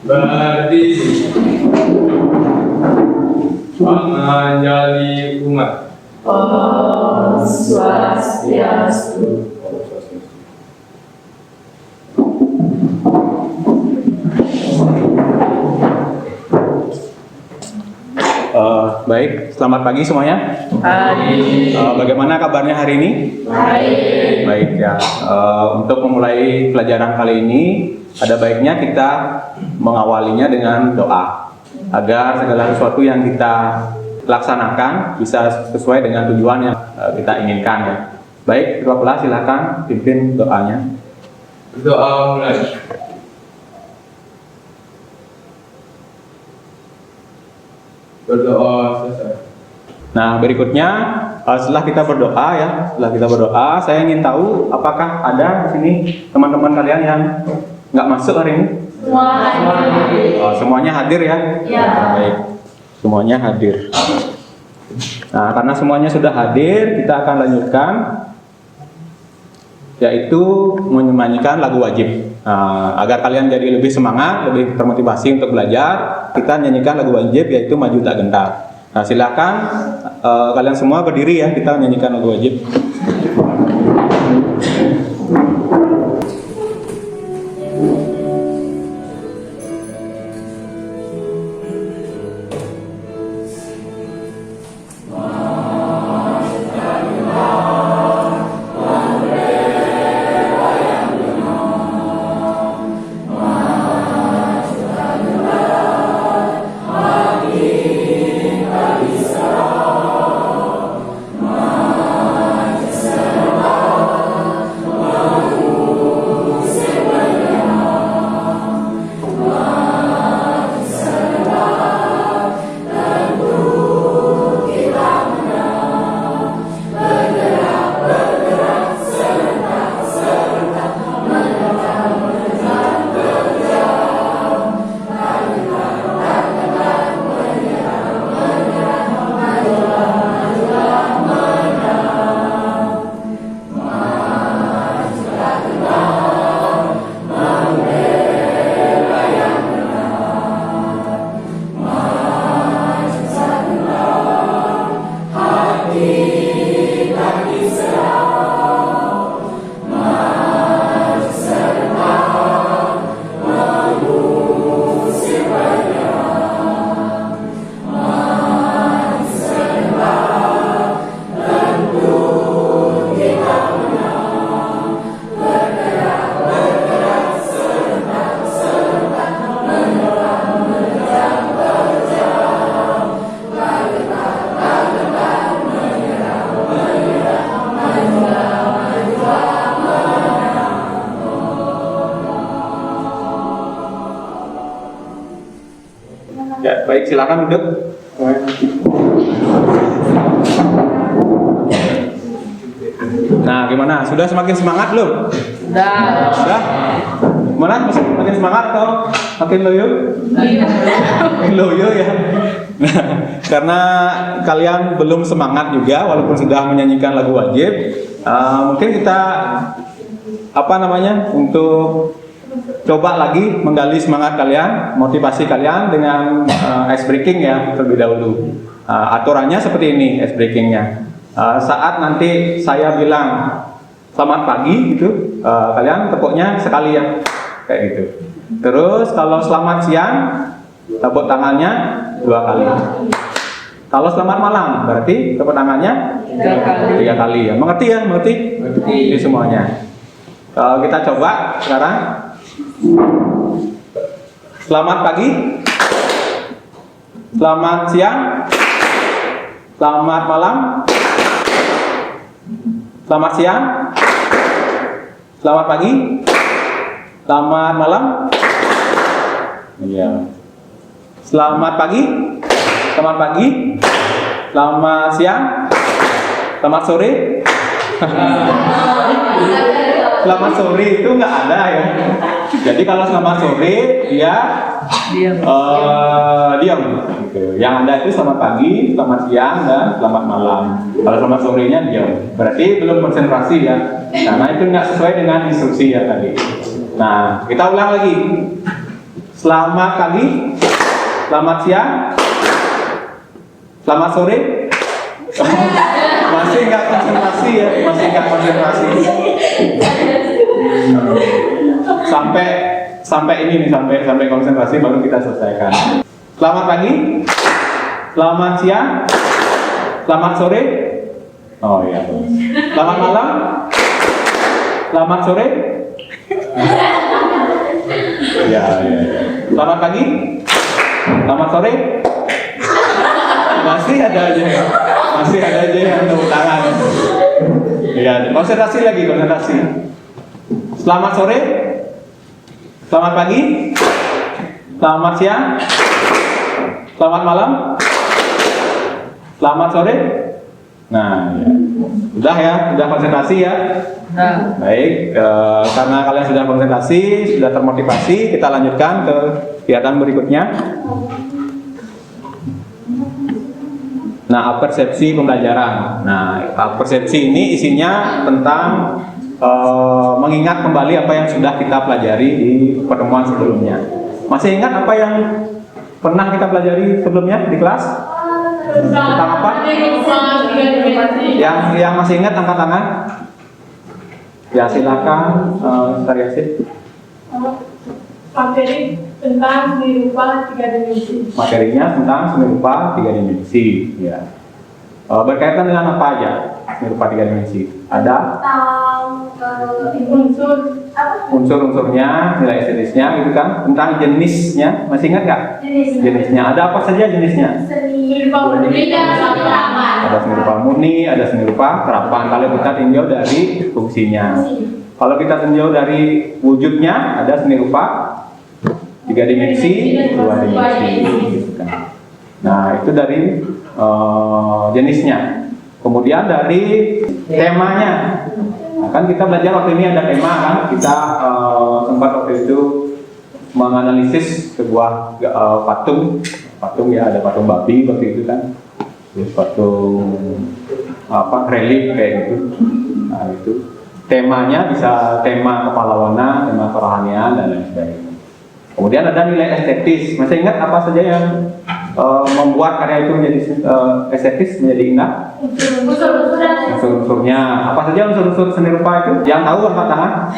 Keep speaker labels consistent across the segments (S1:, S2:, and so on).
S1: Berdiri, menjadi umat.
S2: Om Swastiastu.
S3: Baik, selamat pagi semuanya.
S2: Pagi.
S3: Bagaimana kabarnya hari ini?
S2: Baik.
S3: Baik ya. Untuk memulai pelajaran kali ini, ada baiknya kita mengawalinya dengan doa agar segala sesuatu yang kita laksanakan bisa sesuai dengan tujuan yang kita inginkan ya. Baik, Ketua Kelas silakan pimpin doanya.
S1: Doa mulai. Berdoa selesai.
S3: Nah, berikutnya setelah kita berdoa, saya ingin tahu apakah ada di sini teman-teman kalian yang nggak masuk hari ini? Semuanya hadir ya?
S2: Ya.
S3: Baik, semuanya hadir. Nah, karena semuanya sudah hadir, kita akan lanjutkan, yaitu menyanyikan lagu wajib. Agar kalian jadi lebih semangat, lebih termotivasi untuk belajar, kita nyanyikan lagu wajib yaitu Maju Tak Gentar. Nah, silakan kalian semua berdiri ya, kita nyanyikan lagu wajib. Ya, baik, silakan duduk. Nah, gimana? Sudah semakin semangat belum?
S2: Sudah.
S3: Sudah? Gimana? Makin semangat atau makin loyo? Makin loyo ya. Nah, karena kalian belum semangat juga, walaupun sudah menyanyikan lagu wajib, mungkin kita untuk coba lagi menggali semangat kalian, motivasi kalian dengan ice breaking ya terlebih dahulu. Aturannya seperti ini ice breakingnya. Saat nanti saya bilang selamat pagi gitu, kalian tepuknya sekali ya, kayak gitu. Terus kalau selamat siang, tepuk tangannya 2 kali. Kalau selamat malam, berarti tepuk tangannya 3 kali ya. Mengerti ya? Mengerti? Ini semuanya. Kita coba sekarang. Selamat pagi, selamat siang, selamat malam, selamat siang, selamat pagi, selamat malam. Iya. Selamat pagi, selamat siang, selamat sore. Selamat sore itu nggak ada ya. Jadi kalau selamat sore dia
S2: Diam.
S3: diam. Gitu. Yang ada itu selamat pagi, selamat siang, dan selamat malam. Kalau selamat sorenya diam. Berarti belum konsentrasi ya. Karena itu nggak sesuai dengan instruksi ya tadi. Nah, kita ulang lagi. Selamat pagi, selamat siang, selamat sore. Masih nggak konsentrasi ya, masih nggak konsentrasi. Sampai ini nih, sampai konsentrasi baru kita selesaikan. Selamat pagi, selamat siang, selamat sore. Oh iya. Selamat malam, selamat sore. Ya. Selamat pagi, selamat sore. Masih ada aja yang tepuk tangan. Ya, konsentrasi lagi, konsentrasi. Selamat sore, selamat pagi, selamat siang, selamat malam, selamat sore. Nah, ya. Udah konsentrasi ya.
S2: Nah,
S3: Baik, karena kalian sudah konsentrasi, sudah termotivasi, kita lanjutkan ke kegiatan berikutnya. Nah, persepsi pembelajaran. Nah, persepsi ini isinya tentang mengingat kembali apa yang sudah kita pelajari di pertemuan sebelumnya. Masih ingat apa yang pernah kita pelajari sebelumnya di kelas? Tentang apa? Yang masih ingat angkat tangan? Ya silakan, Saryasid.
S4: Materi tentang seni rupa 3 dimensi.
S3: Materinya tentang seni rupa 3 dimensi. Ya. Berkaitan dengan apa aja seni rupa 3 dimensi? Ada unsur-unsurnya, nilai estetisnya, gitu kan? Tentang jenisnya, masih ingat nggak? Jenisnya. Ada apa saja jenisnya?
S4: Seni rupa murni dan terapan.
S3: Ada seni rupa murni, ada seni rupa terapan. Kalau kita tinjau dari fungsinya. Kalau kita tinjau dari wujudnya, ada seni rupa 3 dimensi, 2 dimensi. Gitu kan. Nah, itu dari jenisnya. Kemudian dari temanya. Nah, kan kita belajar waktu ini ada tema kan. Kita sempat waktu itu menganalisis sebuah patung ya, ada patung babi waktu itu kan. Terus patung relief kayak gitu. Nah, itu temanya bisa tema kepahlawanan, tema kerohanian dan lain sebagainya. Kemudian ada nilai estetis. Masih ingat apa saja yang membuat karya itu menjadi estetis, menjadi indah? Unsur-unsurnya. Apa saja unsur-unsur seni rupa itu? Yang tahu angkat tangan?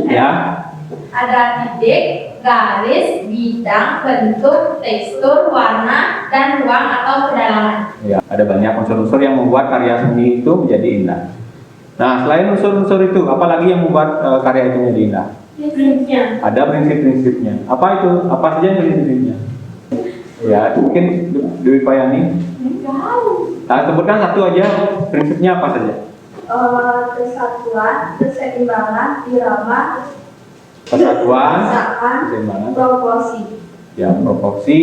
S3: Ya.
S5: Ada titik, garis, bidang, bentuk, tekstur, warna, dan ruang atau kedalaman.
S3: Ya, ada banyak unsur-unsur yang membuat karya seni itu menjadi indah. Nah, selain unsur-unsur itu, apa lagi yang membuat karya itu menjadi indah?
S4: Prinsipnya.
S3: Ada prinsip-prinsipnya. Apa itu? Apa saja yang prinsip-prinsipnya? Ya, mungkin Dewi Payani. Nah, sebutkan satu aja prinsipnya apa saja?
S5: Kesatuan, keseimbangan, irama,
S3: Kesatuan,
S5: keseimbangan,
S3: keseimbangan,
S5: proporsi.
S3: ya proporsi,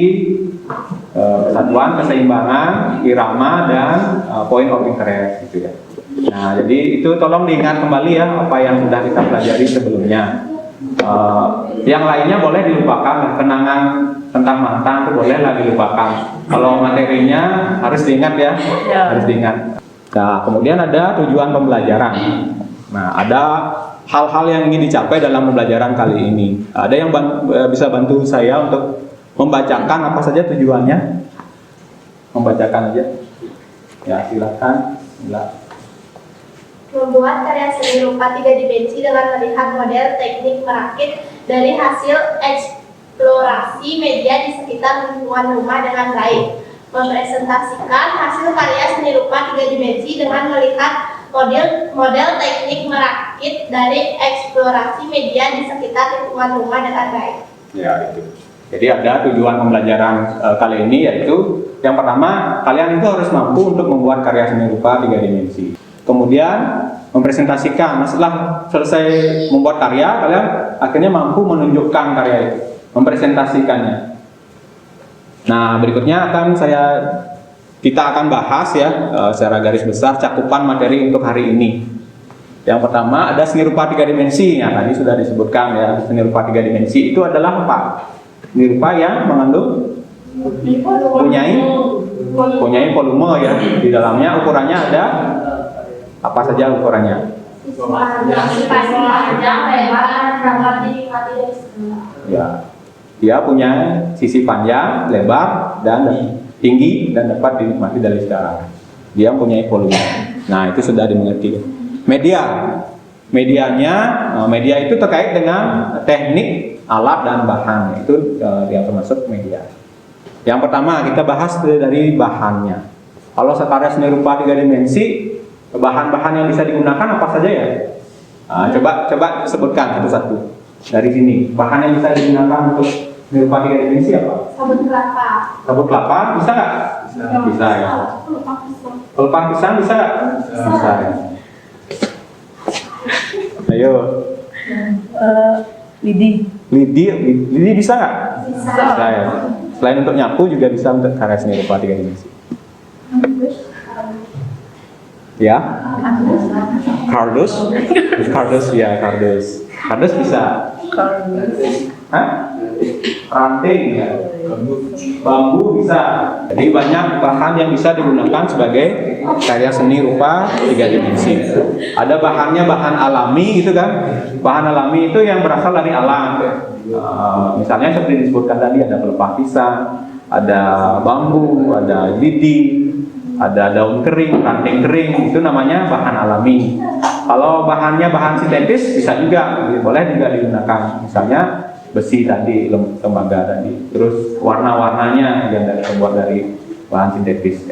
S3: kesatuan, keseimbangan, irama, dan point of interest gitu ya. Nah, jadi itu tolong diingat kembali ya apa yang sudah kita pelajari sebelumnya. Yang lainnya boleh dilupakan, kenangan tentang mantan itu bolehlah dilupakan. Kalau materinya harus diingat ya, harus diingat. Nah, kemudian ada tujuan pembelajaran. Nah, ada hal-hal yang ingin dicapai dalam pembelajaran kali ini. Ada yang bisa bantu saya untuk membacakan apa saja tujuannya? Membacakan aja. Ya, silakan.
S5: Membuat karya seni rupa 3 dimensi dengan melihat model teknik merakit dari hasil eksplorasi media di sekitar lingkungan rumah dengan baik. Mempresentasikan hasil karya seni rupa 3 dimensi dengan melihat model teknik merakit dari eksplorasi media di sekitar lingkungan rumah dengan baik.
S3: Ya, itu. Jadi ada tujuan pembelajaran kali ini yaitu yang pertama, kalian itu harus mampu untuk membuat karya seni rupa 3 dimensi. Kemudian mempresentasikan. Nah, setelah selesai membuat karya, kalian akhirnya mampu menunjukkan karya itu, mempresentasikannya. Nah, berikutnya kita akan bahas ya secara garis besar cakupan materi untuk hari ini. Yang pertama ada seni rupa 3 dimensi. Nah, tadi sudah disebutkan ya, seni rupa 3 dimensi itu adalah apa? Seni rupa yang mengandung punyai volume ya. Di dalamnya ukurannya ada apa saja ukurannya? Ya, dia punya sisi panjang, lebar, dan tinggi dan dapat dinikmati dari sekarang. Dia punya volume. Nah, itu sudah dimengerti. Media itu terkait dengan teknik, alat dan bahan. Itu yang termasuk media. Yang pertama kita bahas dari bahannya. Kalau sekarang seni rupa 3 dimensi, bahan-bahan yang bisa digunakan apa saja ya? Nah, coba sebutkan satu-satu dari sini. Bahan yang bisa digunakan untuk seni rupa 3 dimensi apa?
S5: Sabut kelapa.
S3: Sabut kelapa bisa nggak? Bisa ya. Pelepah pisang bisa nggak? Bisa ya. Ayo. Lidi bisa nggak? Bisa ya. Selain untuk nyapu juga bisa untuk karya seni rupa 3 dimensi. Ya, kardus ya, kardus bisa. Hah? Ranting ya, bambu bisa. Jadi banyak bahan yang bisa digunakan sebagai karya seni rupa 3 dimensi. Ada bahannya bahan alami gitu kan? Bahan alami itu yang berasal dari alam. Misalnya seperti disebutkan tadi, ada pelepah pisang, ada bambu, ada lidi, ada daun kering, ranting kering, itu namanya bahan alami. Kalau bahannya bahan sintetis bisa juga, boleh juga digunakan. Misalnya besi tadi, tembaga tadi, terus warna-warnanya yang terbuat dari bahan sintetis,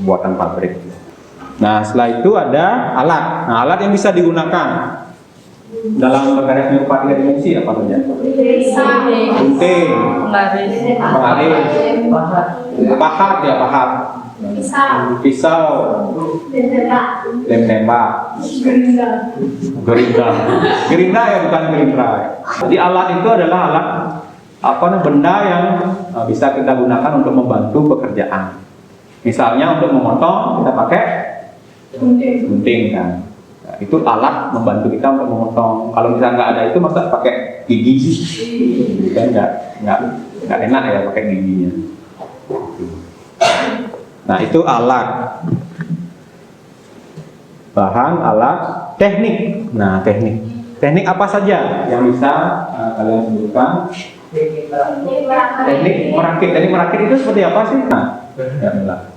S3: buatan pabrik. Nah, setelah itu ada alat. Nah, alat yang bisa digunakan dalam berkarya seni rupa 3 dimensi apa saja? Gunting, pengaris, pahat ya, pahat. Pisau, lem tembak, gerinda ya, bukan gerindra. Jadi alat itu adalah alat benda yang bisa kita gunakan untuk membantu pekerjaan. Misalnya untuk memotong kita pakai gunting kan. Nah, itu alat membantu kita untuk memotong. Kalau misalnya nggak ada itu, masa pakai gigi? Kan nggak enak ya pakai giginya. Nah, itu alat. Bahan, alat, teknik. Nah, teknik apa saja yang bisa kalian sebutkan? Teknik merakit itu seperti apa sih? Nah, ya mulai.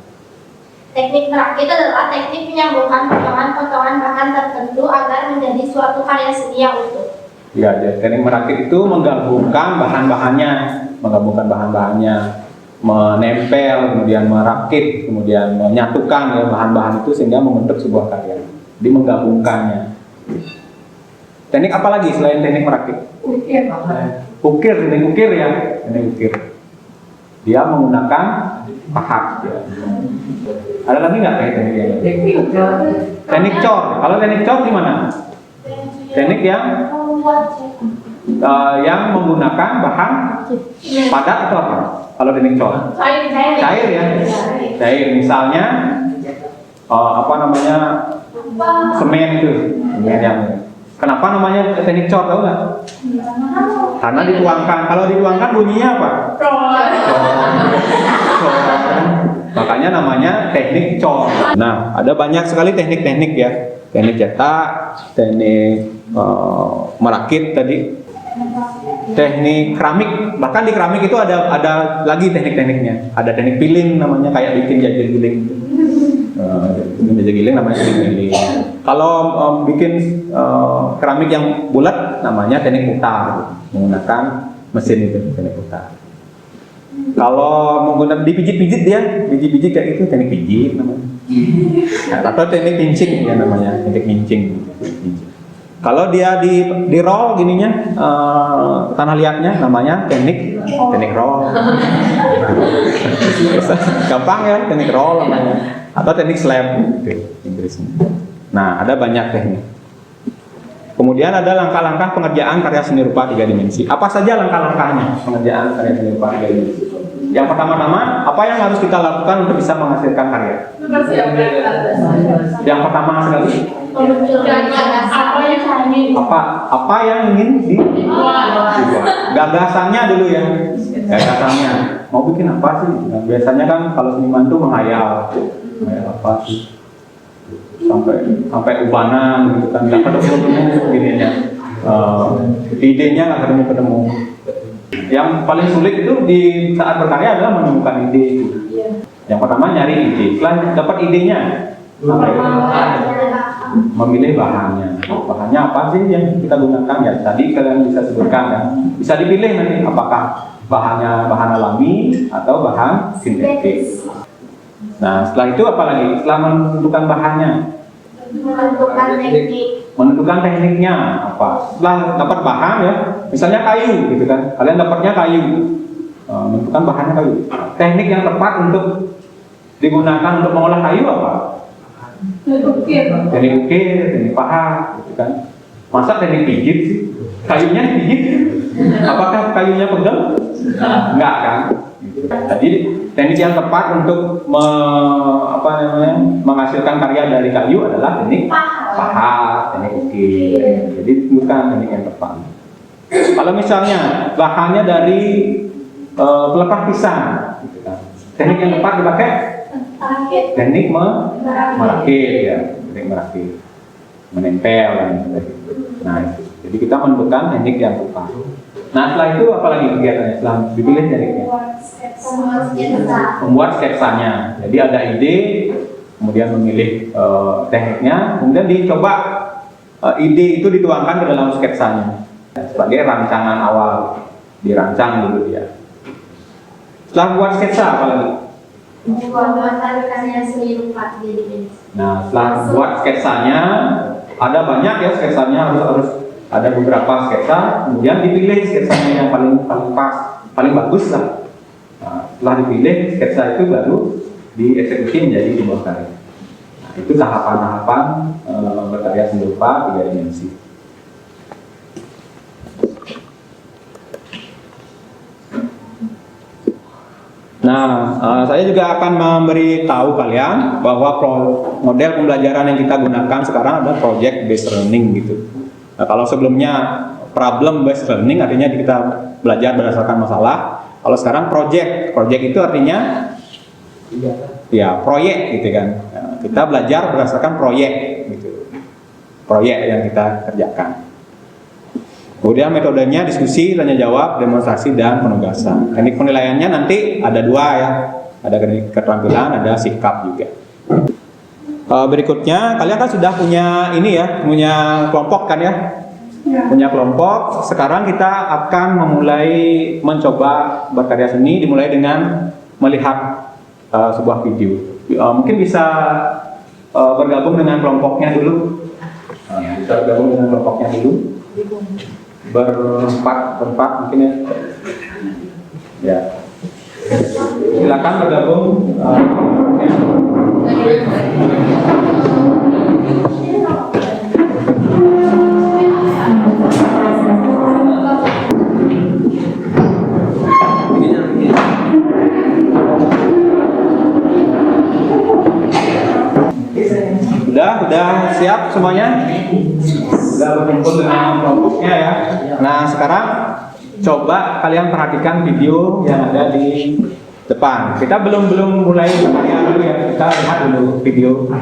S5: Teknik merakit adalah teknik menyambungkan potongan-potongan bahan tertentu agar menjadi suatu karya seni yang utuh.
S3: Ya, teknik merakit itu menggabungkan bahan-bahannya, menempel, kemudian merakit, kemudian menyatukan ya bahan-bahan itu sehingga membentuk sebuah karya. Jadi menggabungkannya. Teknik apa lagi selain teknik merakit? Teknik ukir ya. Dia menggunakan pahat. Ya. Ada lagi nggak teknik yang? Teknik cor. Kalau teknik cor gimana? Teknik yang menggunakan bahan padat atau apa? Kalau teknik cor? Cair ya. Cair. Misalnya semen itu. Kenapa namanya teknik cor, tahu nggak? Karena dituangkan. Kalau dituangkan bunyinya apa? Cor. Makanya namanya teknik cor. Nah, ada banyak sekali teknik-teknik ya. Teknik cetak, teknik merakit tadi, teknik keramik. Bahkan di keramik itu ada lagi teknik-tekniknya. Ada teknik piling namanya, kayak bikin jajil giling. Jajil giling namanya piling. Kalau bikin keramik yang bulat namanya teknik putar, menggunakan mesin itu, teknik putar. Kalau menggunakan dipijit-pijit dia, biji-biji kayak itu teknik pijit namanya. Atau teknik pincing ya namanya, teknik pincing. Kalau dia di roll gininya, tanah liatnya namanya teknik roll. Gampang ya, teknik roll namanya. Atau teknik slab gitu Inggrisnya. Nah, ada banyak teknik. Kemudian ada langkah-langkah pengerjaan karya seni rupa 3 dimensi. Apa saja langkah-langkahnya pengerjaan karya seni rupa 3 dimensi? Yang pertama-tama, apa yang harus kita lakukan untuk bisa menghasilkan karya? Yang pertama sekali,
S5: Memunculkan gagasan.
S3: apa yang ingin dibuat? Gagasannya dulu ya. Gagasannya. Mau bikin apa sih? Nah, biasanya kan kalau seniman tuh menghayal. Menghayal apa sih? Sampai ubanan gitu kan, nggak ketemu idenya. Idenya nggak ketemu. Yang paling sulit itu di saat berkarya adalah menemukan ide. Yang pertama nyari ide, setelah dapat idenya, memilih bahannya. Bahannya apa sih yang kita gunakan ya? Tadi kalian bisa sebutkan kan, bisa dipilih nanti apakah bahannya bahan alami atau bahan sintetis. Nah setelah itu apa lagi? Setelah menentukan bahannya,
S5: Menentukan teknik.
S3: menentukan tekniknya apa. Setelah dapat bahan ya, misalnya kayu gitu kan, kalian dapatnya kayu, menentukan bahannya kayu. Teknik yang tepat untuk digunakan untuk mengolah kayu apa? Teknik ukir, teknik pahat, gitu kan. Masa teknik pijit sih? Kayunya pijit? Apakah kayunya pegel? Enggak kan? Jadi teknik yang tepat untuk menghasilkan karya dari kayu adalah teknik pahat, teknik ukir. Jadi bukan teknik yang tepat. Kalau misalnya bahannya dari pelepah pisang, gitu kan. Teknik yang tepat dipakai teknik merakit ya, teknik merakit, menempel dan sebagainya. Nah itu. Jadi kita menentukan teknik yang tepat. Nah setelah itu apa lagi kegiatannya? Setelah dipilih tekniknya, membuat sketsanya. Jadi ada ide, kemudian memilih tekniknya, kemudian dicoba ide itu dituangkan ke dalam sketsanya sebagai rancangan awal, dirancang dulu ya. Setelah buat sketsa apa lagi? Nah setelah buat sketsanya, ada banyak ya sketsanya, harus ada beberapa sketsa, kemudian dipilih sketsanya yang paling pas, paling bagus lah. Nah, setelah dipilih sketsa itu baru dieksekusi menjadi sebuah karya. Nah, itu tahapan-tahapan berkarya seni rupa 3 dimensi. Nah, saya juga akan memberi tahu kalian bahwa model pembelajaran yang kita gunakan sekarang adalah project based learning gitu. Nah, kalau sebelumnya problem based learning artinya kita belajar berdasarkan masalah. Kalau sekarang project itu artinya ya proyek gitu kan. Nah, kita belajar berdasarkan proyek gitu. Proyek yang kita kerjakan. Kemudian metodenya diskusi, tanya jawab, demonstrasi, dan penugasan. Teknik penilaiannya nanti ada 2 ya. Ada keterampilan, ada sikap juga. Berikutnya, kalian kan sudah punya ini ya, punya kelompok kan ya? Punya kelompok. Sekarang kita akan mencoba berkarya seni, dimulai dengan melihat sebuah video. Mungkin bisa bergabung dengan kelompoknya dulu. Bisa bergabung dengan kelompoknya dulu. Berempat mungkin ya. Ya. Silakan bergabung. Sudah siap semuanya? Sudah berkumpul dengan kelompoknya ya. Nah sekarang coba kalian perhatikan video yang ada di depan. Kita belum mulai berkarya dulu ya. Kita lihat dulu video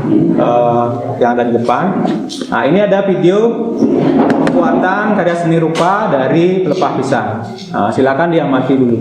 S3: yang ada di depan. Nah ini ada video pembuatan karya seni rupa dari pelepah pisang. Nah, silakan diamati dulu.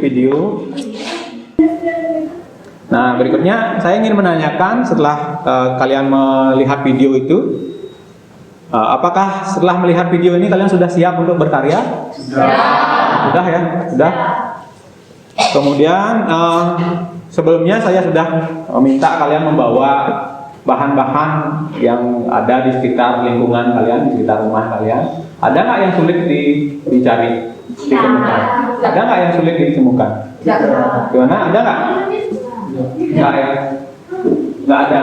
S3: video. Nah, berikutnya saya ingin menanyakan setelah kalian melihat video itu, apakah setelah melihat video ini kalian sudah siap untuk berkarya? Sudah ya, sudah. Kemudian sebelumnya saya sudah meminta kalian membawa bahan-bahan yang ada di sekitar lingkungan kalian, di sekitar rumah kalian. Ada nggak yang sulit dicari, ditemukan? Ada nggak yang sulit ditemukan? Gimana? Ada nggak? Nggak ya? Nggak ada.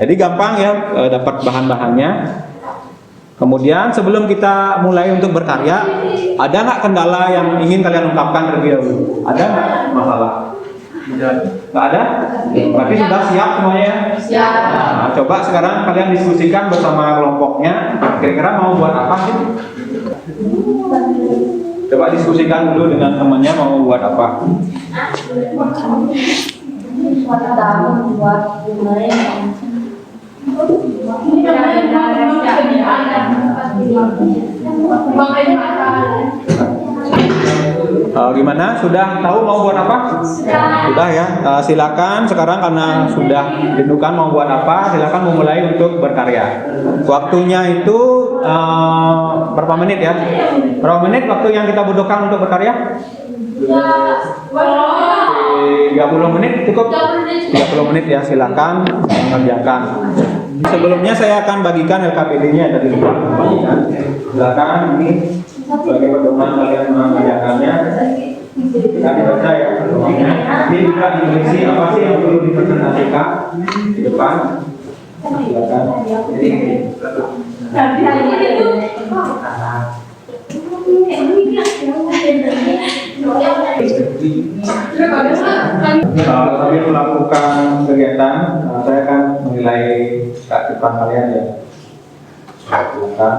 S3: Jadi gampang ya dapat bahan-bahannya. Kemudian sebelum kita mulai untuk berkarya, ada nggak kendala yang ingin kalian ungkapkan terlebih dahulu? Ada nggak masalah? Nggak ada? Berarti sudah siap semuanya? Siap. Nah, coba sekarang kalian diskusikan bersama kelompoknya. Kira-kira mau buat apa sih? Coba diskusikan dulu dengan temannya mau buat apa. Gimana? Sudah tahu mau buat apa? Sudah ya. Silakan sekarang karena sudah rindukan mau buat apa, silakan memulai untuk berkarya. Waktunya itu berapa menit ya? Berapa menit waktu yang kita butuhkan untuk berkarya? 30 menit cukup? 30 menit ya, silakan mengerjakan. Sebelumnya saya akan bagikan LKPD-nya dari luar. Silakan ini sebagai pedoman kalian mengerjakannya. Kita baca ya. Ini juga diisi apa sih yang perlu dipresentasikan di depan. Silakan. Sambil melakukan kegiatan, saya akan menilai keaktifan kalian ya. Lakukan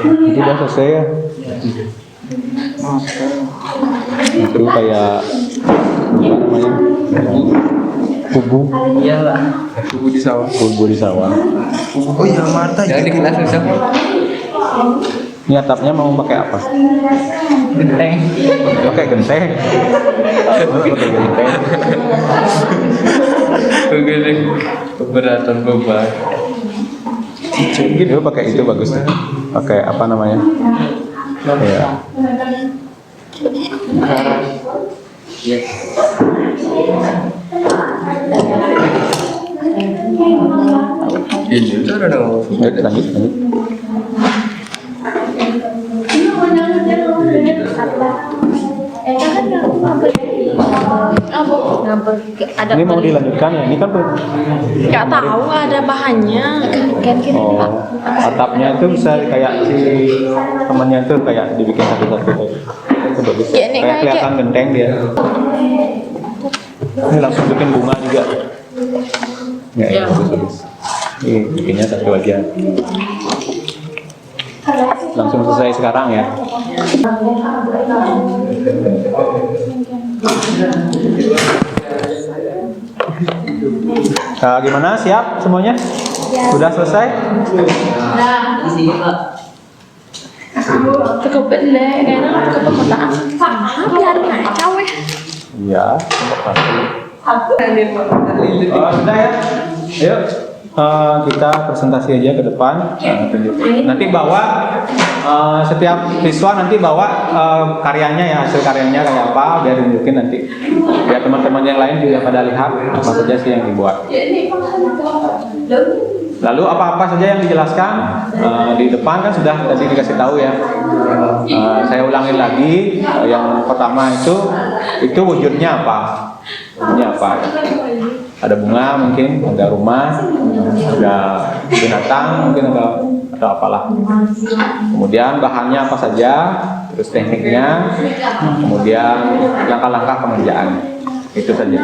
S3: Itu udah selesai ya. Itu kayak apa namanya, kubu
S2: Iya lah.
S1: Kubu di sawah.
S3: Oh iya, Marta.
S1: Jangan di kelas bisa.
S3: Ini atapnya mau pakai apa?
S2: Genteng.
S3: Pakai genteng. Pakai genteng.
S1: Begini keberatan beban.
S3: Itu pakai itu bagus tuh. Pakai apa namanya? Ya.
S1: Ini tuh ada dong.
S3: Lanjut.
S5: Ada
S3: Ini mau dilanjutkan ya? Ini kan
S6: Nggak tahu, nggak ada bahannya.
S3: oh, atapnya itu bisa kayak si temannya itu kayak dibikin satu-satu. Itu bagus.
S6: Ya, ini
S3: Kayak kelihatan genteng dia. Ini langsung bikin bunga juga. Ya, bagus. Ini bikinnya satu aja. Langsung selesai sekarang ya. Gimana? Siap semuanya? Sudah selesai?
S6: Cukup beli, karena ke perkotaan. Biar ngacau ya.
S3: Iya. Sudah ya. Ayo. Kita presentasi aja ke depan. Nanti bawa setiap siswa nanti bawa karyanya ya, hasil karyanya kayak apa, biar tunjukin nanti. Biar teman-teman yang lain juga pada lihat apa saja sih yang dibuat. Lalu apa-apa saja yang dijelaskan di depan kan sudah tadi dikasih tahu ya. Saya ulangin lagi, yang pertama itu wujudnya apa? Wujudnya apa? Ada bunga mungkin, ada rumah, ada binatang, mungkin ada atau apalah. Kemudian bahannya apa saja, terus tekniknya, kemudian langkah-langkah pengerjaan. Itu saja.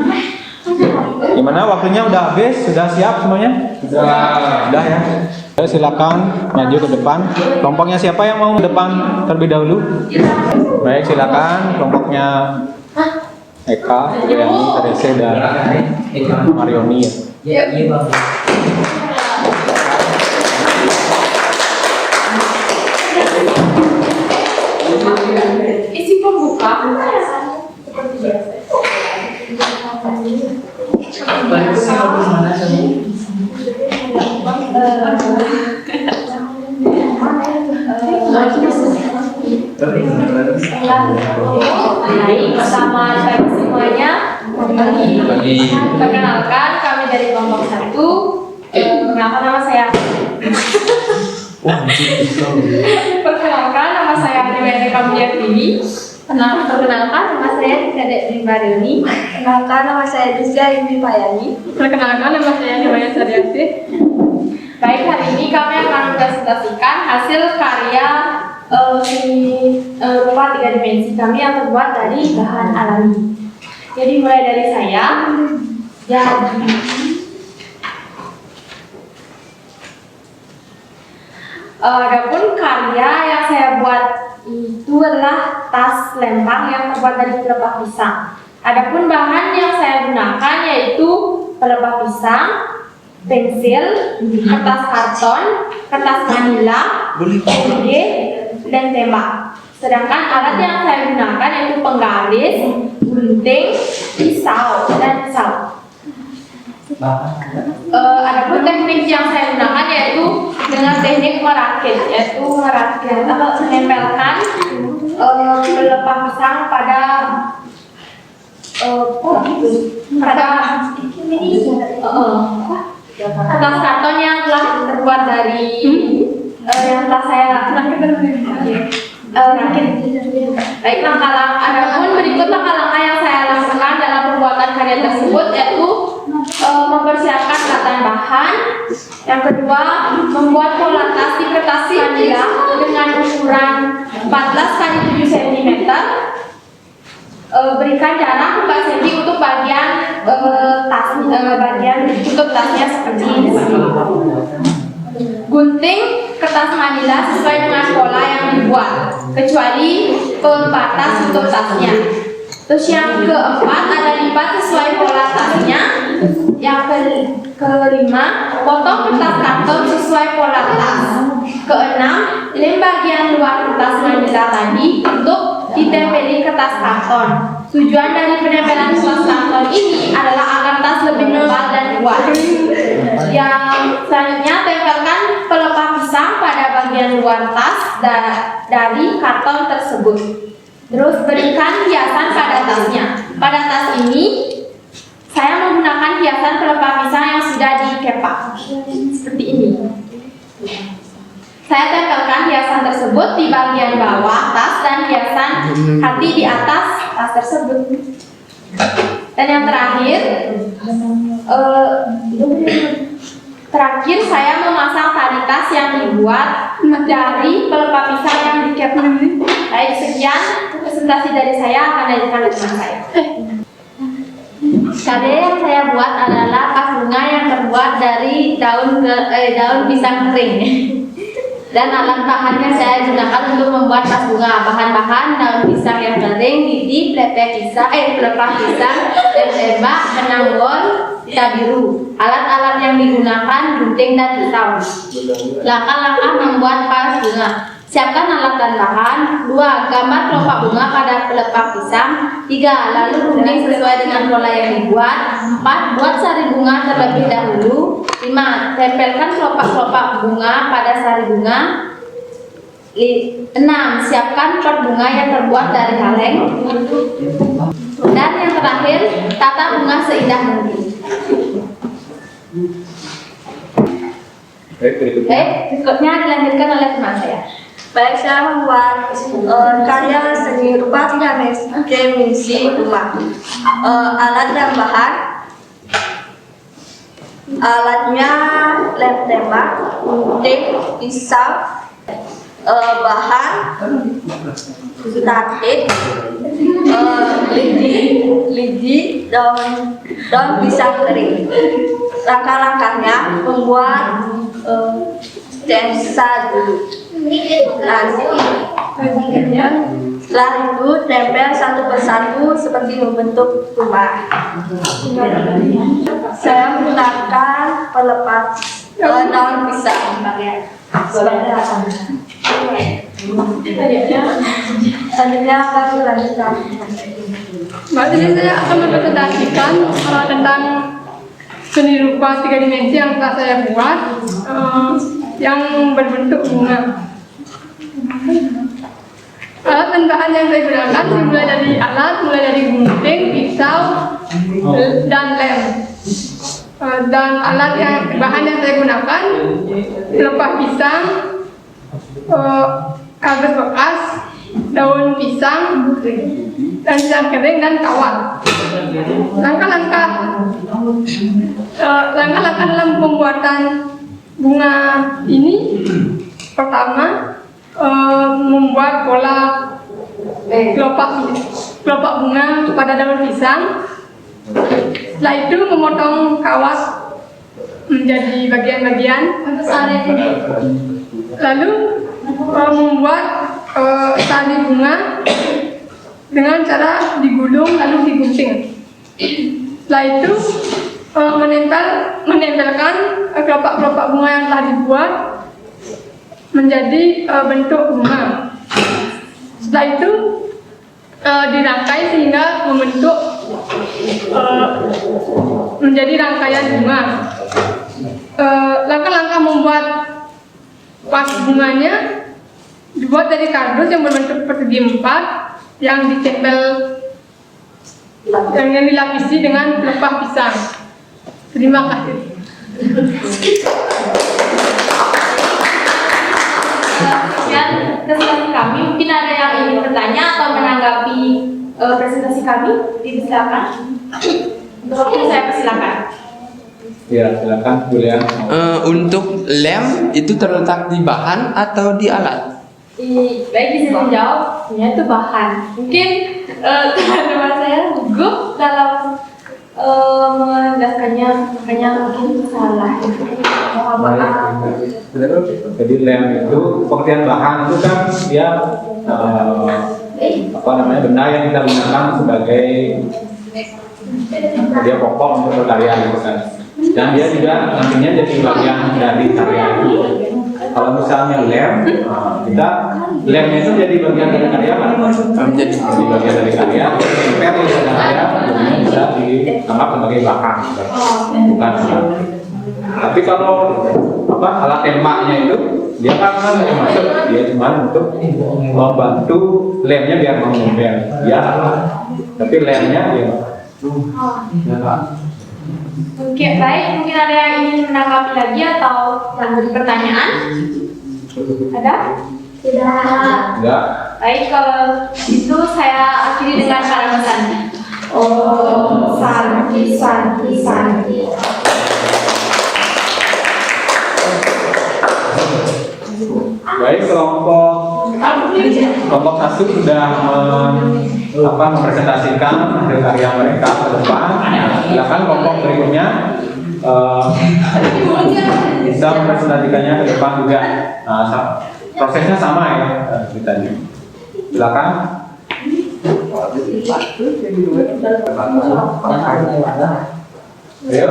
S3: Gimana, waktunya udah habis? Sudah siap semuanya? Sudah ya. Silakan maju ke depan. Kelompoknya siapa yang mau ke depan terlebih dahulu? Baik, silakan. Kelompoknya Eka, Yani, Terese, dan Marioni ya.
S4: Isi pembuka seperti biasa.
S6: Baik, bersama baik semuanya. Perkenalkan, kami dari kelompok 1. Perkenalkan nama saya. Perkenalkan, nama saya Dewi Kambiakini. Perkenalkan, nama saya Kadek Marioni. Perkenalkan, nama saya Dusya Imi Payani.
S4: Perkenalkan, nama saya Nimaya Sariasi.
S6: Baik, hari ini kami akan mempresentasikan hasil karya rupa 3 dimensi kami yang terbuat dari bahan alami. Jadi mulai dari saya. Adapun karya yang saya buat itu adalah tas lempang yang terbuat dari pelepah pisang. Adapun bahan yang saya gunakan yaitu pelepah pisang, pensil, kertas karton, kertas manila, dan tembak. Sedangkan alat yang saya gunakan yaitu penggaris, gunting, pisau, dan saus. Adapun teknik yang saya gunakan yaitu dengan teknik merakit, yaitu merakit atau menempelkan pelepah pisang pada kertas karton yang telah terbuat dari yang telah saya rakit. Baik, adapun berikut langkah-langkah yang saya lakukan dalam pembuatan karya tersebut yaitu mempersiapkan tatan bahan. Yang kedua, membuat pola tas di kertas manila dengan ukuran 14 x 7 cm. Berikan jarak 4 cm untuk bagian bagian tutup tasnya seperti ini. Gunting kertas manila sesuai dengan pola yang dibuat, kecuali pembatas tutup tasnya. Terus yang keempat, ada lipat sesuai pola tasnya. Yang kelima, potong kertas karton sesuai pola tas. Keenam, lem bagian luar kertas manila tadi untuk ditempeli kertas karton. Tujuan dari penempelan kertas karton ini adalah agar tas lebih tebal dan kuat. Yang selanjutnya, tempelkan pelepah pisang pada bagian luar tas dari karton tersebut. Terus berikan hiasan pada tasnya. Pada tas ini saya menggunakan hiasan pelepah pisang yang sudah dikepak seperti ini. Saya tempelkan hiasan tersebut di bagian bawah tas dan hiasan hati di atas tas tersebut. Dan yang terakhir saya memasang tali tas yang dibuat dari pelepah pisang yang dikepak. Baik, sekian presentasi dari saya, akan dilanjutkan dengan saya. Karya yang saya buat adalah tas bunga yang terbuat dari daun pisang kering. Dan alat bahannya saya gunakan untuk membuat tas bunga. Bahan-bahan daun pisang yang kering, lidi, pelepah pisang, dan tembak, benang wol, pita biru. Alat-alat yang digunakan gunting dan pisau. Langkah-langkah membuat tas bunga. Siapkan alat dan bahan. 2. Gambar kelopak bunga pada pelepah pisang. 3. Lalu gunting sesuai dengan pola yang dibuat. 4. Buat sari bunga terlebih dahulu. 5. Tempelkan kelopak-kelopak bunga pada sari bunga. 6. Siapkan pot bunga yang terbuat dari kaleng. Dan yang terakhir, tata bunga seindah mungkin. Berikutnya dilanjutkan oleh teman saya.
S7: Baik, saya membuat karya seni rupa 3 dimensi rumah. Alat dan bahan Alatnya lem tembak, gunting, pisau, bahan, statik, lidi, daun pisang kering. Langkah-langkahnya membuat stensa dulu. Setelah itu tempel satu persatu seperti membentuk rumah. Saya menggunakan pelepas daun pisang sebagai alat. Selanjutnya baru lanjutkan.
S4: Berarti saya akan mempresentasikan tentang seni rupa 3 dimensi yang telah saya buat yang berbentuk bunga. Alat dan bahan yang saya gunakan mulai dari gunting, pisau, dan lem. Dan bahan yang saya gunakan pelepah pisang, kardus bekas, daun pisang, dan pisang kering dan kawat. Langkah-langkah dalam pembuatan bunga ini, pertama membuat pola kelopak bunga pada daun pisang. Setelah itu memotong kawat menjadi bagian-bagian, lalu membuat tali bunga dengan cara digulung lalu digunting. Setelah itu menempelkan kelopak-kelopak bunga yang telah dibuat menjadi bentuk bunga. Setelah itu dirangkai sehingga membentuk menjadi rangkaian bunga. Langkah-langkah membuat vas bunganya dibuat dari kardus yang berbentuk persegi 4 yang ditempel yang dilapisi dengan pelepah pisang. Terima kasih.
S6: Sekian presentasi kami. Mungkin ada yang ingin bertanya atau menanggapi presentasi kami? Silakan. Untuk saya persilakan.
S3: Ya, silakan Bu Lia.
S1: Untuk lem itu terletak di bahan atau di alat?
S6: Baik, bisa menjawab. Ya, itu bahan. Mungkin teman-teman saya gugup dalam menjelaskannya, makanya mungkin salah. Mohon maaf.
S3: Jadi lem itu pengertian bahan itu kan dia benda yang kita gunakan sebagai dia pokok untuk berkarya gitu kan. Dan dia juga nantinya jadi bagian dari karya itu. Kalau misalnya lem, lemnya itu jadi bagian dari karya kan? Jadi bagian dari karya. Tempel itu karya, kemudian bisa dianggap sebagai bahan, bukan alat. Tapi kalau alat tembaknya itu dia kan masuk, dia cuma untuk membantu lemnya biar menempel. Ya, tapi lemnya dia.
S6: Oke, baik. Mungkin ada yang ingin menanggapi lagi atau lanjut pertanyaan? Ada?
S5: Tidak.
S3: Enggak.
S6: Baik, kalau itu saya akhiri dengan paramesannya.
S5: Santi.
S3: Baik, kelompok 1 sudah mempresentasikan hasil karya mereka ke depan. Silakan kelompok berikutnya bisa mempresentasikannya ke depan juga. Prosesnya sama ya tadi. Silakan. Ayo.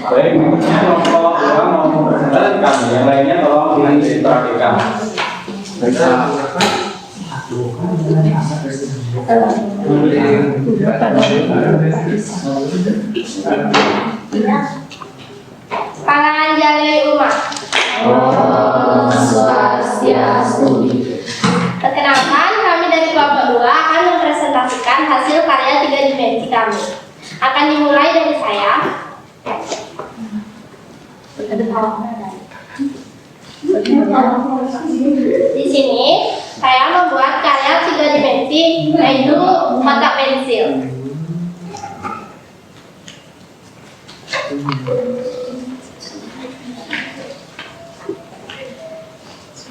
S3: Baik, berikutnya kelompok 2 mau mempresentasikan, yang lainnya tolong diperhatikan.
S5: Pangan jali umat. Perkenalkan, kami dari kelompok 2 akan mempresentasikan hasil karya 3 dimensi kami. Akan dimulai dari saya. Di sini saya membuat karya 3 dimensi, yaitu kotak pensil.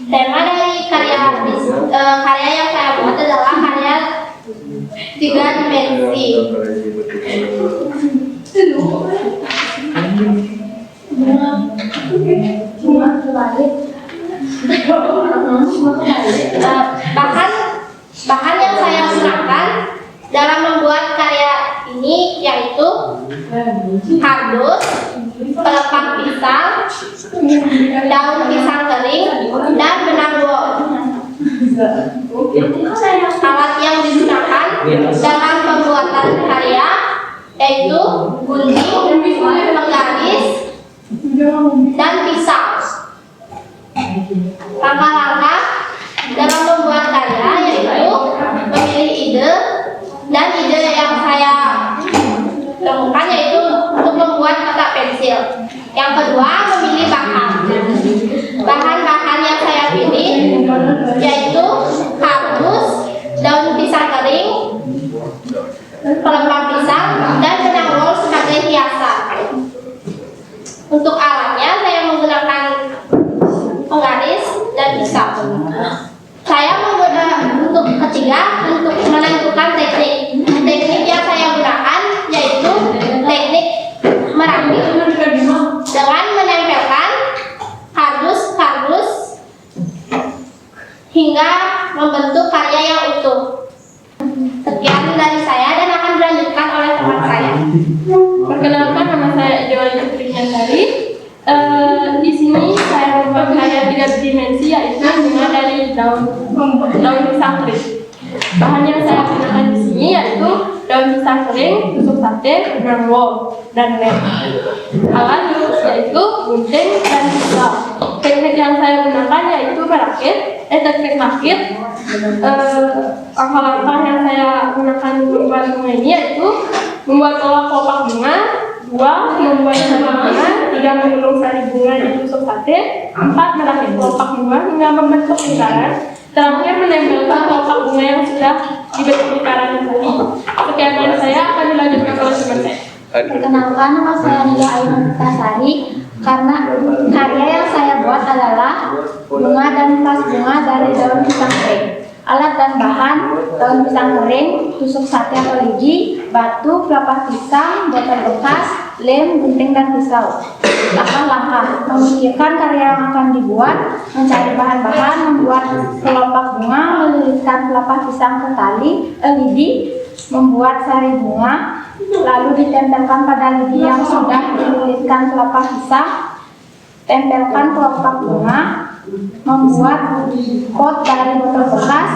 S5: Tema dari karya yang saya buat adalah karya 3 dimensi. Bahan yang saya gunakan dalam membuat karya ini yaitu kardus, pelepah pisang, daun pisang kering, dan benang wol. Alat yang digunakan dalam pembuatan karya yaitu gunting, penggaris, dan pisau. Langkah-langkah dalam membuat karya yaitu memilih ide, dan ide yang saya temukan yaitu untuk membuat kotak pensil. Yang kedua, memilih bahan. Bahan-bahan yang saya pilih yaitu kardus, daun pisang kering, pelepah pisang, dan benang wol sebagai hiasan. Untuk alatnya saya menggunakan penggaris dan pisau. Saya menggunakan untuk ketiga untuk menentukan teknik. Teknik yang saya gunakan yaitu teknik merakit dengan menempelkan kardus hingga membentuk karya yang utuh. Sekian dari saya dan akan dilanjutkan oleh teman saya.
S4: Perkenalkan, nama saya Idewali Putrinyantari. Di sini saya membuat karya 3 dimensi yaitu bunga dari daun pisang kering. Bahan yang saya gunakan di sini yaitu daun pisang kering, tusuk sate, benang wol, dan lem. Alat yaitu gunting dan pisau. Teknik yang saya gunakan yaitu teknik merakit. Langkah-langkah yang saya gunakan membuat bunga ini yaitu membuat kelopak bunga, 2. Membuat sari bunga, 3. Menggulung sari bunga di tusuk sate, 4. Merakit kelopak bunga hingga membentuk lingkaran, terakhir menempelkan kelopak bunga yang sudah dibentuk lingkaran tadi. Sekian dari saya, akan dilanjutkan oleh teman saya.
S6: Perkenalkan, nama saya Nila Ainuntasari. Karena karya yang saya buat adalah bunga dan vas bunga dari daun pisang kering. Alat dan bahan: daun pisang kering, tusuk sate atau lidi, batu, pelepah pisang, botol bekas, lem, gunting, dan pisau. Langkah-langkah: memikirkan karya yang akan dibuat, mencari bahan-bahan, membuat kelopak bunga, melilitkan pelepah pisang ke tali lidi, membuat sari bunga, lalu ditempelkan pada lidi yang sudah dililitkan pelepah pisang, tempelkan kelopak bunga, membuat pot dari botol bekas,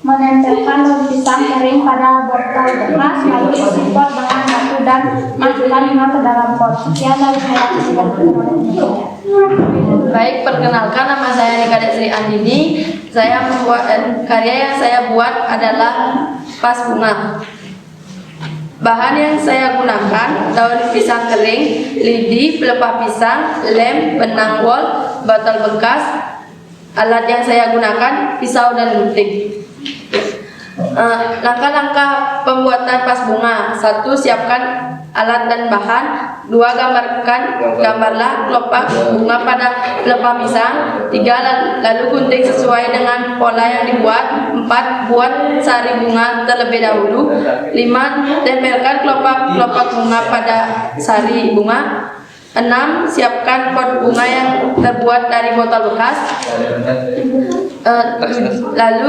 S6: menempelkan daun pisang kering pada botol bekas, lalu isi pot dengan batu dan masukkan bunga ke dalam pot. Sekian dari saya.
S8: Baik, perkenalkan, nama saya Nika Desri Andini. Saya membuat karya yang saya buat adalah vas bunga. Bahan yang saya gunakan: daun pisang kering, lidi, pelepah pisang, lem, benang wol, botol bekas. Alat yang saya gunakan: pisau dan gunting. Langkah-langkah pembuatan vas bunga: 1. Siapkan alat dan bahan. 2. Gambarlah kelopak bunga pada pelepah pisang. 3. Lalu gunting sesuai dengan pola yang dibuat. 4. Buat sari bunga terlebih dahulu. 5. Tempelkan kelopak bunga pada sari bunga. 6. Siapkan pot bunga yang terbuat dari botol bekas. Lalu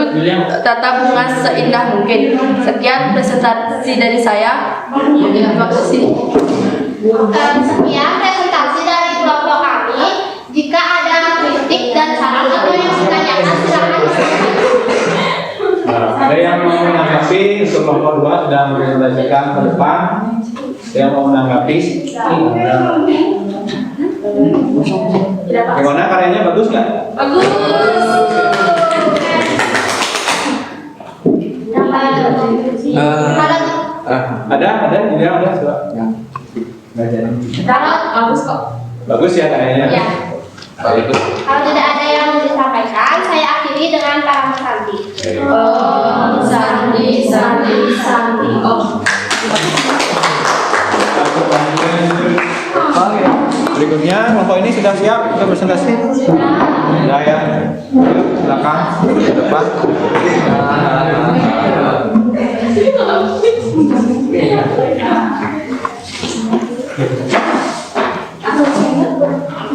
S8: tata bunga seindah mungkin. Sekian presentasi dari saya. Terima kasih.
S5: Sekian presentasi dari kelompok kami. Jika ada kritik dan saran atau yang ditanyakan, silakan.
S3: Ada yang mau menanggapi untuk kelompok 2 sudah mempresentasikan ke depan. Yang mau menanggapi? Gimana karyanya, bagus nggak?
S4: Bagus.
S3: Ada juga ada coba.
S4: Bagus kok.
S3: Bagus ya karyanya.
S5: Ya.
S1: Bagus.
S5: Kalau tidak ada diiringi dengan para sandi.
S6: Om Santi Santi Santi Om.
S3: Berikutnya kelompok ini sudah siap untuk presentasi? Sudah ya. Yuk, silakan ke depan.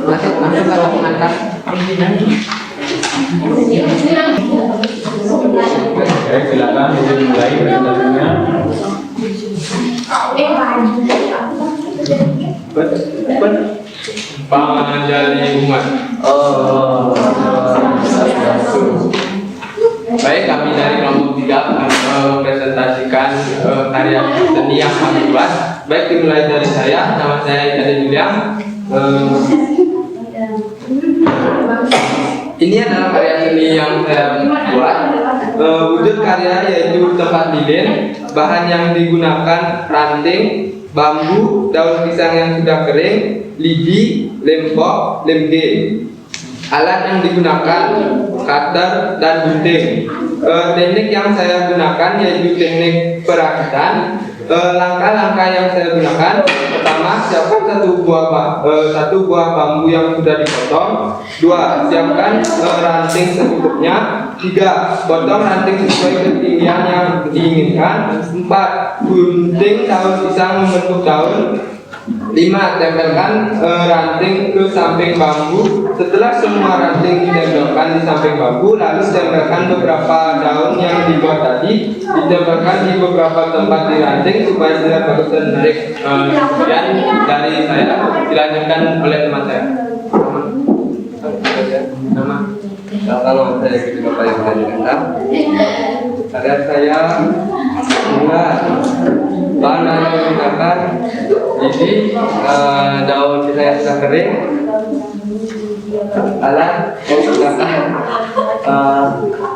S1: Nanti kalau mengantar
S3: Oke, silakan dimulai presentasinya.
S1: menjadi umat. Baik, kami dari kelompok 3 akan mempresentasikan karya seni yang kami buat. Baik, dimulai dari saya. Nama saya Adi Julian. Ini adalah karya seni yang saya buat. Wujud karya yaitu tempat lilin. Bahan yang digunakan ranting, bambu, daun pisang yang sudah kering, lidi, lempok, lemge. Alat yang digunakan cutter dan gunting. Teknik yang saya gunakan yaitu teknik perakitan. Langkah-langkah yang saya gunakan: pertama, siapkan satu buah bambu yang sudah dipotong. 2, siapkan ranting secukupnya. 3, potong ranting sesuai ketinggian yang diinginkan. 4, gunting daun pisang membentuk daun. 5, tempelkan ranting ke samping bambu. Setelah semua ranting ditempelkan di samping bambu, lalu tempelkan beberapa daun yang dibuat tadi, ditempelkan di beberapa tempat di ranting supaya tidak bagus dan menarik. Kemudian dari saya dilanjutkan oleh teman saya. Nama? Kalau saya gitu Bapak yang dilanjutkan. Ada saya enggak. Bahan yang digunakan ini daun pisang yang sudah kering. Alat yang digunakan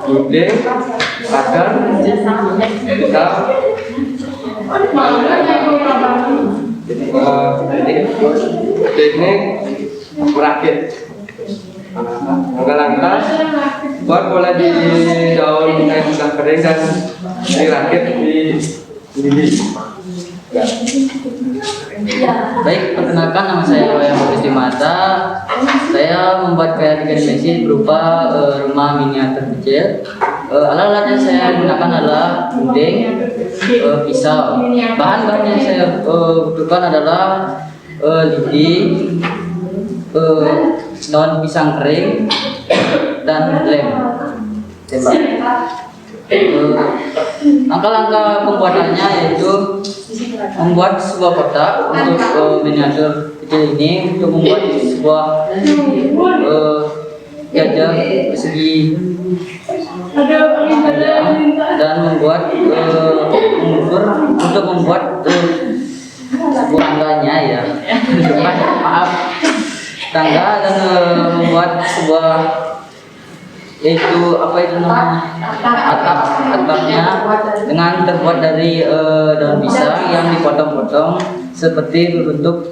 S1: gunting, cutter, pisau, teknik merakit. Langkah-langkah buat bola di daun pisang yang sudah kering dan dirakit di lidi.
S2: Baik, perkenalkan nama saya Wayan Mata. Saya membuat karya 3 dimensi berupa rumah miniatur kecil. Alat-alat yang saya gunakan adalah gunting, pisau. Bahan-bahan yang saya butuhkan adalah lidi, daun pisang kering, dan lem. Langkah-langkah pembuatannya yaitu membuat sebuah kotak untuk miniatur kecil ini, untuk membuat sebuah gajah persegi dan membuat mengukur untuk membuat sebuah tangganya ya. Maaf, tangga, dan membuat sebuah yaitu apa itu namanya, atapnya dengan terbuat dari daun pisang yang dipotong-potong seperti berbentuk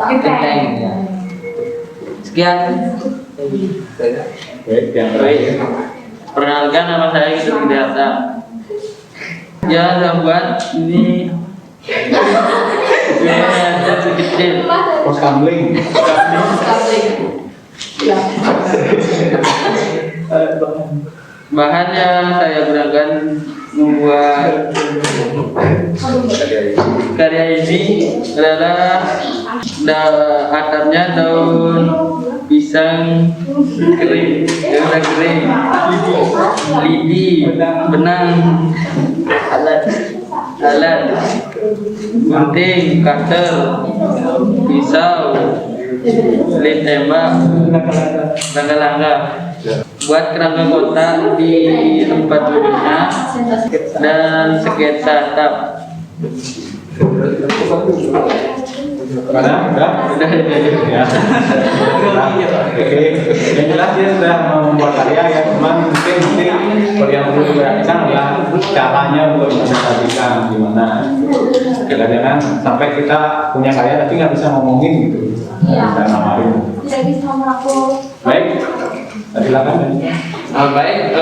S2: genteng ya. Sekian.
S3: Baik, yang terakhir.
S2: Perkenalkan, nama saya Gitu Biasa. Ya, buat ini kecil.
S3: Pos gambling.
S2: Bahan yang saya gunakan membuat karya ini adalah atapnya daun pisang kering, lidi, benang, alat, gunting, cutter, pisau, lem tembak, langkah-langkah. Buat kerangka kotak di tempat duduknya dan sketsa atap.
S3: Udah? Ya. Oke, yang jelas dia sudah membuat karya ya, cuman mungkin kalau yang perlu diperhatikan adalah caranya untuk mempresentasikan gimana. Jangan-jangan sampai kita punya karya tapi nggak bisa ngomongin gitu. Bisa ngamarin.
S5: Tidak bisa melakukan.
S3: Baik, silakan.
S1: Baik,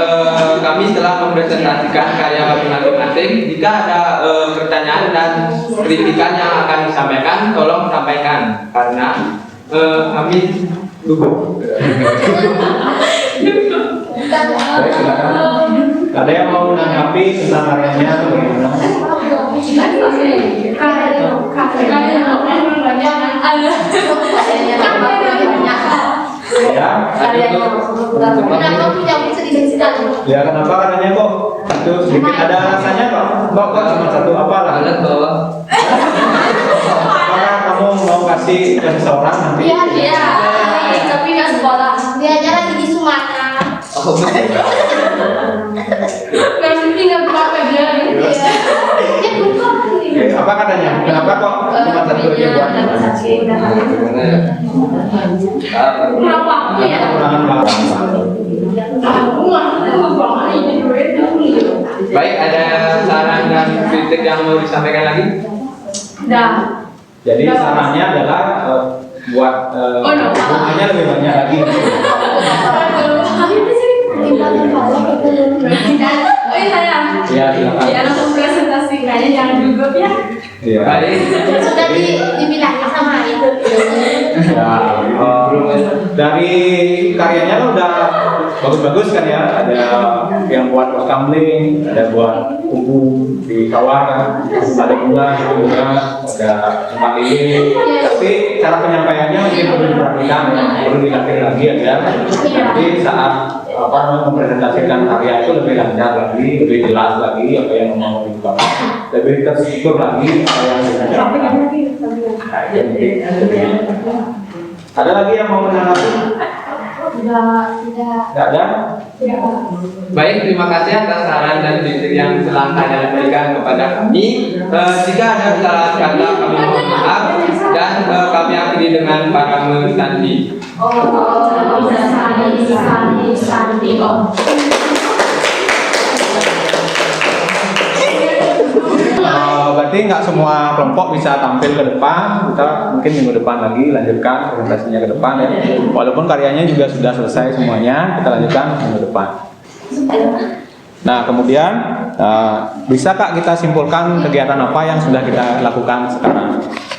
S1: kami telah mempresentasikan karya kami masing-masing. Jika ada pertanyaan dan kritikan yang akan disampaikan, tolong sampaikan karena kami gugup.
S3: Baik, silakan. Ada yang mau menanggapi tentang karyanya atau bagaimana? Ya, ya kenapa katanya kok itu sedikit ada alasannya kok cuma satu apa lah? Apakah kamu mau kasih ke seseorang nanti?
S5: Iya, tapi nggak sekolah. Dia aja lagi di Sumatera.
S1: Oh, baik.
S4: Nggak tinggal berapa dia.
S5: Dia buka.
S3: Oke, apa katanya? Kenapa kok cuma satu aja buat?
S4: Kurang waktu ya.
S3: Kekurangan barang.
S1: Baik, ada saran dan kritik yang mau disampaikan lagi?
S4: Dah.
S3: Jadi sarannya adalah buat bunganya lebih banyak lagi.
S4: Oh iya sayang.
S3: Iya, silakan.
S4: Ya, untuk presentasi kayaknya jangan gugup ya.
S3: Iya.
S1: Baik.
S5: Sudah dibilangin sama itu.
S3: Ya, dari karyanya kan udah bagus-bagus kan ya. Ada yang buat pos kamling, ada buat kubu di kawah kan, ada bunga, ada tempat lilin. Tapi cara penyampaiannya mungkin perlu diperhatikan, perlu dilatih lagi ya. Jadi saat mempresentasikan karya itu lebih lancar lagi, lebih jelas lagi apa yang mau diungkapkan, lebih terstruktur lagi apa yang disampaikan. Ada lagi yang mau menanggapi? Tidak ada?
S1: Baik, terima kasih atas saran dan kritik yang telah kalian berikan kepada kami. Jika ada kesalahan kata, kami mohon maaf dan kami akhiri dengan para sandi.
S3: Berarti nggak semua kelompok bisa tampil ke depan. Kita mungkin minggu depan lagi lanjutkan presentasinya ke depan ya. Walaupun karyanya juga sudah selesai semuanya, kita lanjutkan minggu depan. Nah, kemudian bisa Kak kita simpulkan kegiatan apa yang sudah kita lakukan sekarang.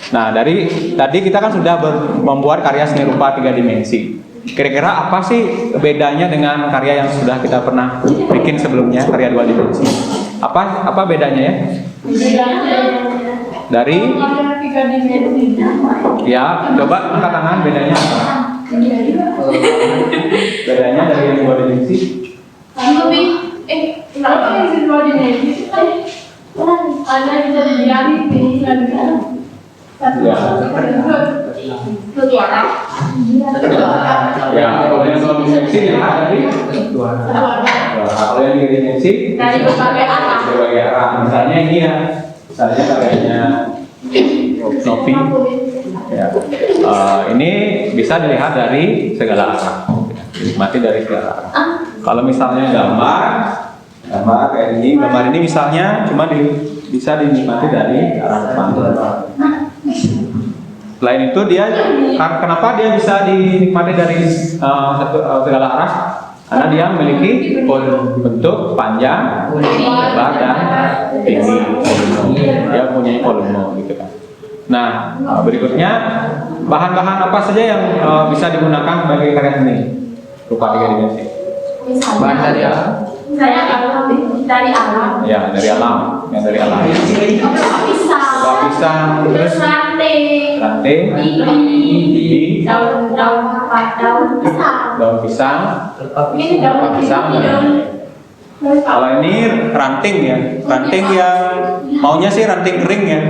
S3: Nah, dari tadi kita kan sudah membuat karya seni rupa 3 dimensi. Kira-kira apa sih bedanya dengan karya yang sudah kita pernah bikin sebelumnya, karya 2 dimensi? Apa bedanya ya? Dari ya, coba angkat tangan, bedanya apa? Bedanya dari yang 2 dimensi?
S4: Kenapa yang 2 dimensi? Ada bisa dilihat di
S3: Ya. Ya, kalau yang 2 dimensi dilihat dari kalau yang 3 dimensi
S4: dari berbagai arah.
S3: Misalnya ini ya, misalnya karyanya Novi. Ya. Ini bisa dilihat dari segala arah, dinikmati dari segala arah. Kalau misalnya gambar kayak ini, gambar ini misalnya cuma bisa dinikmati dari arah depan. Selain itu kenapa dia bisa dinikmati dari segala arah? Karena dia memiliki bentuk panjang, lebar dan tinggi. Dia punya volume gitu kan. Nah, berikutnya bahan-bahan apa saja yang bisa digunakan sebagai karya seni rupa 3 dimensi?
S1: Bahan dari apa?
S4: Saya dari alam.
S3: Ya, dari alam. Yang dari alam. Pisang, terus ranting, daun pisang, kalau ini ranting ya, ranting yang maunya sih ranting kering ya,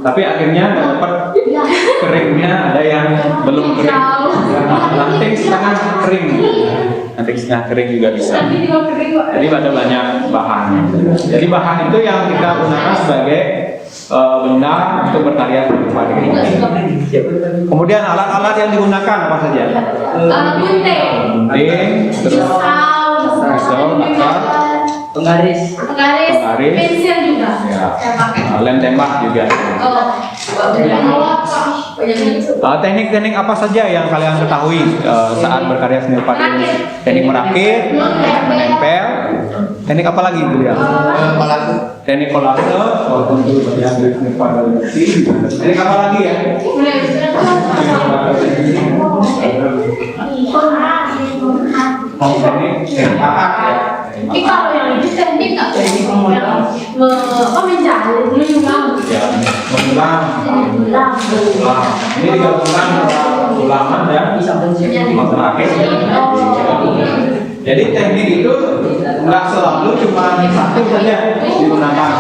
S3: tapi akhirnya nggak dapat keringnya, ada yang belum kering, ranting setengah kering, ranting setengah kering juga bisa. Jadi ada banyak bahan. Jadi bahan itu yang kita gunakan sebagai benda untuk berkarya rupa 3 dimensi. Kemudian alat-alat yang digunakan apa saja? Gunting, terus pisau, akar,
S6: Penggaris,
S3: pengaris,
S6: pensil juga.
S3: ya, lem tembak juga. Teknik-teknik apa saja yang kalian ketahui saat berkarya seni rupa ini? Teknik merakit, menempel, teknik apa lagi beliau? Teknik kolase, tentu bagian dari seni rupa dari besi. Teknik apa lagi ya? Teknik akad ya.
S6: Ini kalau yang ini teknik nggak? Teknik menjalin
S3: Ya, mengulang. Ini digabungkan ulaman dan merakit. Jadi teknik itu nggak selalu cuma satu saja digunakan.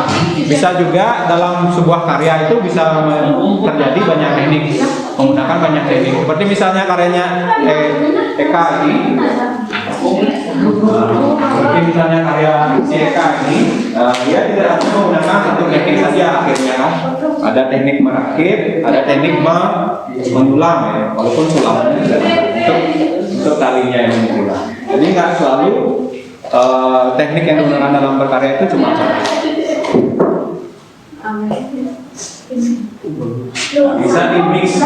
S3: Bisa juga dalam sebuah karya itu bisa terjadi banyak teknik, menggunakan banyak teknik. Seperti misalnya karyanya Eka ini. Seperti misalnya karya si Eka ini, dia tidak hanya menggunakan satu teknik saja akhirnya. Ada teknik merakit, ada teknik mengulang ya, walaupun sulamnya untuk talinya yang mengulang. Jadi nggak selalu teknik yang digunakan dalam berkarya itu cuma satu. Bisa di mix,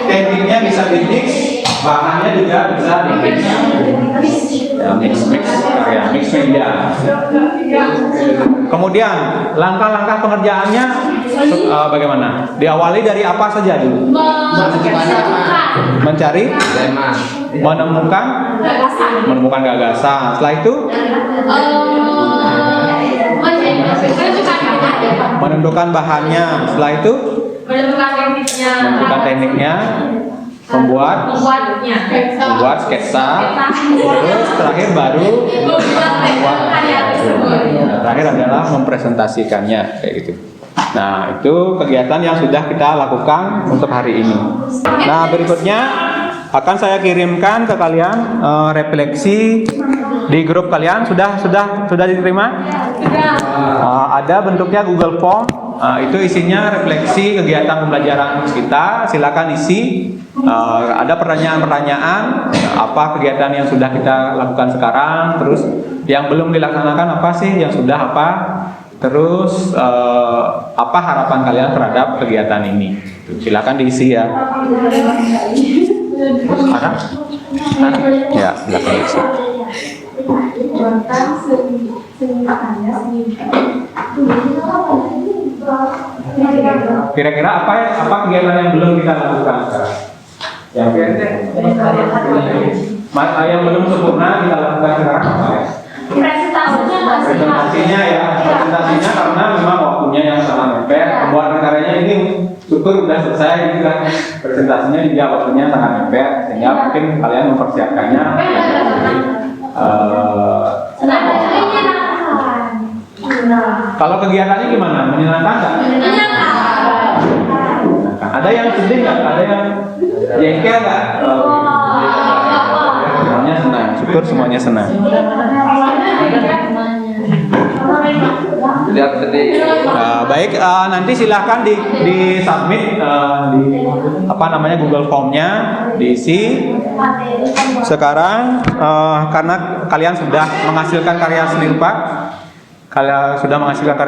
S3: tekniknya bisa di mix, bahannya juga bisa di mix. Ya, mix karya, mix media. Kemudian langkah-langkah pengerjaannya bagaimana? Diawali dari apa saja dulu? Mencari, menemukan gagasan. Setelah itu menentukan bahannya. Setelah itu menentukan tekniknya, membuat sketsa, terus terakhir baru terakhir adalah mempresentasikannya kayak gitu. Nah, itu kegiatan yang sudah kita lakukan untuk hari ini. Nah, berikutnya akan saya kirimkan ke kalian refleksi di grup kalian. Sudah diterima? Ada bentuknya Google Form. Itu isinya refleksi kegiatan pembelajaran kita. Silakan isi. Ada pertanyaan-pertanyaan, apa kegiatan yang sudah kita lakukan sekarang, terus yang belum dilaksanakan apa sih, yang sudah apa, terus apa harapan kalian terhadap kegiatan ini. Silakan diisi ya. Ada? Ya, silakan diisi. Kira-kira apa kegiatan yang belum kita lakukan sekarang? Yang belum sempurna kita lakukan sekarang apa ya? Presentasinya karena memang waktunya yang sangat mepet. Pembuatan karyanya ini syukur udah selesai gitu kan. Presentasinya juga waktunya sangat mepet, sehingga mungkin kalian mempersiapkannya. Kalau kegiatannya gimana? Menyenangkan nggak? Ada yang sedih nggak? Ada yang jengkel nggak? Semuanya senang. Syukur semuanya senang. Baik, nanti silahkan di submit di Google Formnya, diisi. Sekarang karena kalian sudah menghasilkan karya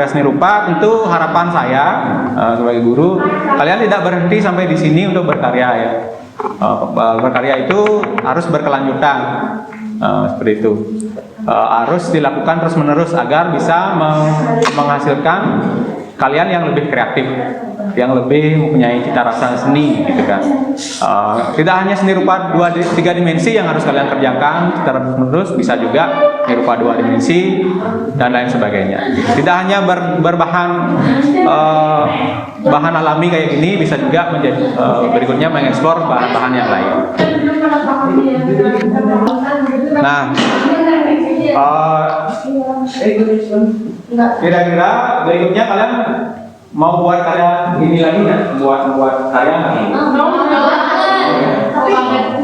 S3: seni rupa, tentu harapan saya sebagai guru, kalian tidak berhenti sampai di sini untuk berkarya ya. Berkarya itu harus berkelanjutan, seperti itu. Harus dilakukan terus-menerus agar bisa menghasilkan kalian yang lebih kreatif, yang lebih mempunyai cita rasa seni, gitu kan. Tidak hanya seni rupa 3 dimensi yang harus kalian kerjakan secara terus-menerus, bisa juga seni rupa 2 dimensi dan lain sebagainya. Tidak hanya berbahan bahan alami kayak gini, bisa juga menjadi berikutnya mengeksplor bahan-bahan yang lain. Nah, kira-kira berikutnya kalian mau buat karya ini lagi nggak? Buat karya nggak?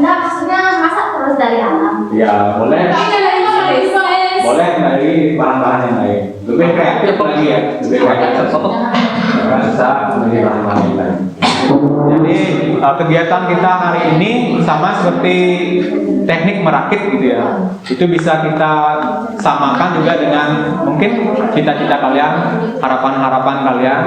S6: Maksudnya masa terus dari alam?
S3: Ya boleh. Boleh dari bahan-bahan yang lain. Lebih kreatif lagi ya. Lebih kreatif. Bisa dari bahan-bahan yang lain. Jadi kegiatan kita hari ini sama seperti teknik merakit gitu ya. Itu bisa kita samakan juga dengan mungkin cita-cita kalian, harapan-harapan kalian.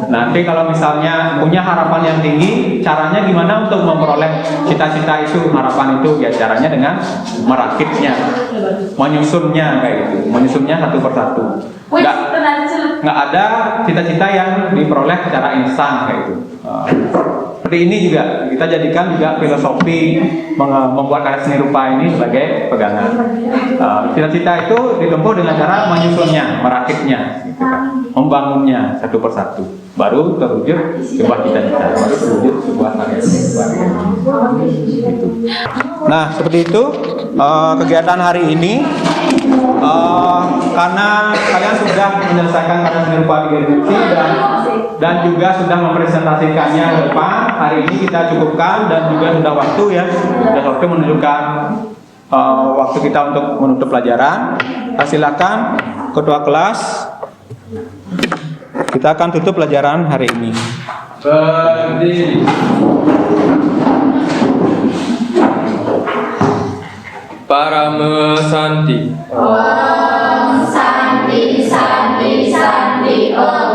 S3: Nanti kalau misalnya punya harapan yang tinggi, caranya gimana untuk memperoleh cita-cita itu, harapan itu? Ya caranya dengan merakitnya, menyusunnya kayak gitu, menyusunnya satu persatu. Nggak ada cita-cita yang diperoleh secara instan kayak gitu. Seperti ini juga kita jadikan juga filosofi membuat karya seni rupa ini sebagai pegangan. Cita-cita itu ditempuh dengan cara menyusunnya, merakitnya, gitu kan. Membangunnya satu persatu, baru terwujud sebuah cita-cita, baru terwujud sebuah karya seni rupa. Gitu. Nah, seperti itu kegiatan hari ini. Karena kalian sudah menyelesaikan karya seni rupa 3 dimensi dan juga sudah mempresentasikannya ke depan, hari ini kita cukupkan dan juga sudah waktu ya, sudah waktu menunjukkan waktu kita untuk menutup pelajaran. Silakan ketua kelas, kita akan tutup pelajaran hari ini.
S1: Berdiri. Parama Santi.
S6: Om Santi Santi Santi Om.